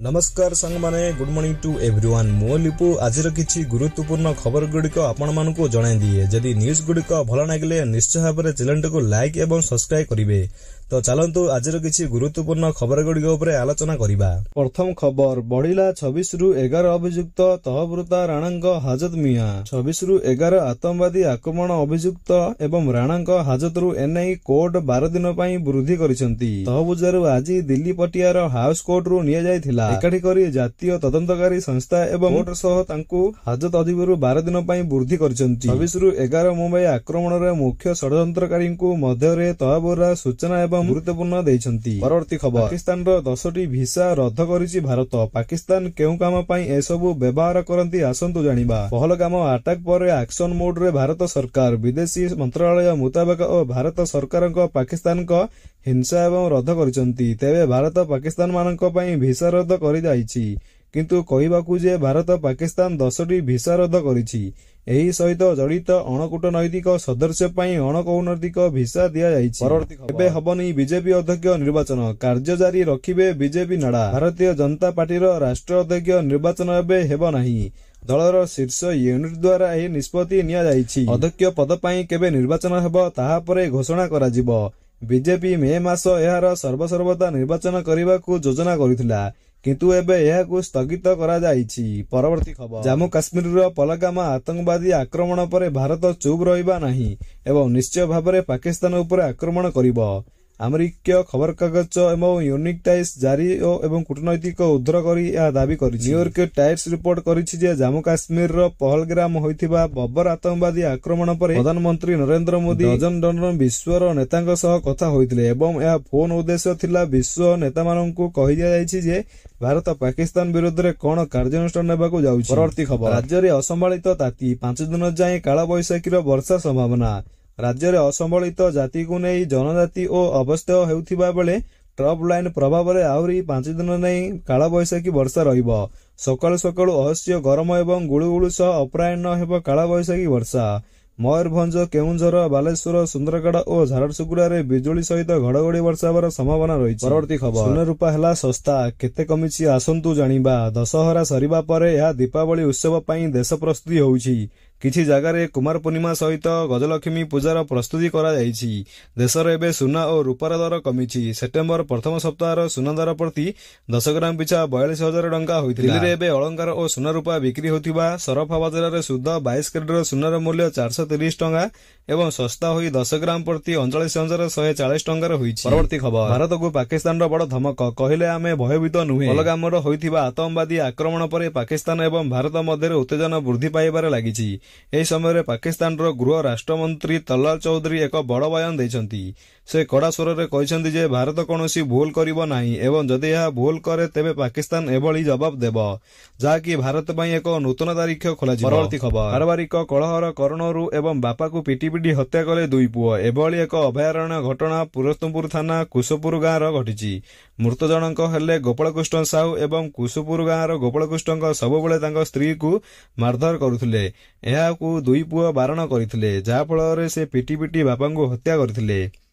नमस्कार सांग माने गुड मॉर्निंग टू एवरीवन मो लिपु आजिर किछि गुरुत्वपूर्ण खबर गुड़िक आपण मानकु जणाई दिए। जदि न्यूज गुड़िक भल लागिले निश्चय भाव चैनल को लाइक एवं सब्सक्राइब करिवे। तो चलंतु आजिर किछि गुरुत्वपूर्ण खबर गुड़िक उपरे आलोचना करिबा। प्रथम खबर बढ़िला 26 रु 11 अभियुक्त तहब्रुता राणांक हाजत मिया। 26 रु 11 आतंकवादी आक्रमण अभियुक्त एवं राणांक हाजत रु एनआई कोर्ट 12 दिन पई वृद्धि करिसंती। तहबुजारु आजि दिल्ली पटियार हाउस कोर्ट रु निया जायथिला। एकाठी करी जातीय तदंतकारी संस्था एवं कोर्ट सह तांकु हाजत अधिबरु 12 दिन पई वृद्धि करिसंती। 26 रु 11 मुंबई आक्रमण रे मुख्य षडयंत्रकारी मध्य तहबुरा सूचना एवं गुरुत्वपूर्ण देइछंती। परवर्ती खबर पाकिस्तान रो 10टी भिसा रद्द करिछि भारत। पाकिस्तान केउ काम पई एसबु व्यवहार करंती आसंतु जानिबा। पहलगाम अटैक पर एक्शन मोड रे भारत सरकार विदेशी मंत्रालय मुताबिक और भारत सरकार पाकिस्तान को हिंसा एवं रद्द करिसंती। तेबे भारत पाकिस्तान मानक पई भिसा रद्द करि जाइछि किंतु कहिबाकू जे भारत पाकिस्तान 10टी भिसा रद्द करिछि। एही सहित जड़ित अणकूटनैतिक सदस्य पई अणकौनैतिक भिसा दिया जाइछि। एबे हबनी बीजेपी अध्यक्ष निर्वाचन कार्य जारी रखिबे बीजेपी नाडा। भारतीय जनता पार्टी राष्ट्रीय अध्यक्ष निर्वाचन एबे हेबो नाही। दलर शीर्ष यूनिट द्वारा एही निष्पत्ति निया जाइछि। अध्यक्ष पद पई केबे निर्वाचन हेबो ताहा परे घोषणा करा जिवो। बीजेपी मे मास एहार सर्वसर्वदा निर्वाचन करबाकू योजना करिथिला किंतु एबे एहाकू स्थगित करा जाइछि। परवर्ती खबर जम्मू काश्मीर रो पहलगाम आतंकवादी आक्रमण पर भारत चुप रहिबा नाही एवं निश्चय भाबरे पाकिस्तान उपर आक्रमण करिवो। अमेरिकीय खबर कागज एवं यूनिक टाइम्स जारी एवं कूटनैतिक उद्धार करी यह दाबी करिछि। न्यूयॉर्क टाइम्स रिपोर्ट करिछि जे जम्मू काश्मीर रो पहलगाम होइथिबा बब्बर आतंकवादी आक्रमण पर प्रधानमंत्री नरेंद्र मोदी डजन विश्वर नेतांक सह कथा होइथिले एवं यह फोन उद्देश्य थिला विश्व नेता माननकु कहि दिया जाइछि जे भारत पाकिस्तान विरुद्ध रे कोन कार्यानुष्ठान नेबाकू जाउछि। परवर्ती खबर राज्य रे असंभालित ताती 5 दिन जाए काला बैसाखी रो वर्षा संभावना। राज्य रे असंभालित जाति को नहीं जनजाति और अवस्था हेउथिबा बेले ट्रफ लाइन प्रभाव रे आउरी 5 दिन नहीं काला बैसाखी वर्षा रहिबो। सकाळु सकाळु अहस्य गरम एवं गुळुगुळु सह अपराह्न हेबो काला बैसाखी वर्षा। मयूरभंज केउंझर बालेश्वर सुंदरगढ़ और झारसुगुड़ा रे बिजुली सहित घड़घड़ी वर्षा होबार संभावना रही। परवर्ती खबर सोना रूपा हला सस्ता केते कमिछि आसंतु जानिबा। दशहरा सरिबा परे यह दीपावली उत्सव पई देश प्रस्तुति होउछि। किछि जगारे कुमार पूर्णिमा सहित गजलक्ष्मी पूजार प्रस्तुति करा जाइछि। देश रे एबे सुना और रूपार दर कमिछि। सेप्टेम्बर प्रथम सप्ताह सुना दर प्रति 10 ग्राम पिछा 42,000 टंका होइथिला। दिल्ली रे एबे अलंकार और सुना रूपा बिक्री होतिबा सरफा बाजार रे शुद्ध 22 कैरेट सुनार मूल्य 430 टंका एवं सस्ता होई 10 ग्राम प्रति 39,140 टंका होइछि। परवर्ती खबर भारत को पाकिस्तान रो बड़ धमक कहिले आमे भयभीत नुहे। पहलगाम रो होइथिबा आतंकवादी आक्रमण पर पाकिस्तान एवं भारत मध्य उत्तेजना वृद्धि पाइबार लागिछि। एही समय पाकिस्तान रो गृह राष्ट्रमंत्री तलाल चौधरी एक बड़ बयान दैछंती। से कड़ा स्वर रे कहिसंती जे भारत कोनोसी भूल करिवो नाही एवं जदि यह भूल करे तेबे पाकिस्तान एभली जवाब देबो जाकि भारत पई एक नूतन तारीख खोला जिवो। परवर्ती खबर पारिवारिक कलहर कारणरू एवं बापा को पिटी पिटी हत्या कले दुई पुओ। एभली एक अभयारण्य घटना पुरस्तमपुर थाना कुशपुर गाँ रो घटिछि। मृत जनक हेले गोपालकृष्ण साहू एवं कुशपुर गाँ रो गोपालकृष्ण सबुबेले तांको स्त्री को मारधर करुथिले। एहाकू दुई पुओ बारण करिथिले जा फल से पिटी पिटी बापा को हत्या करथिले।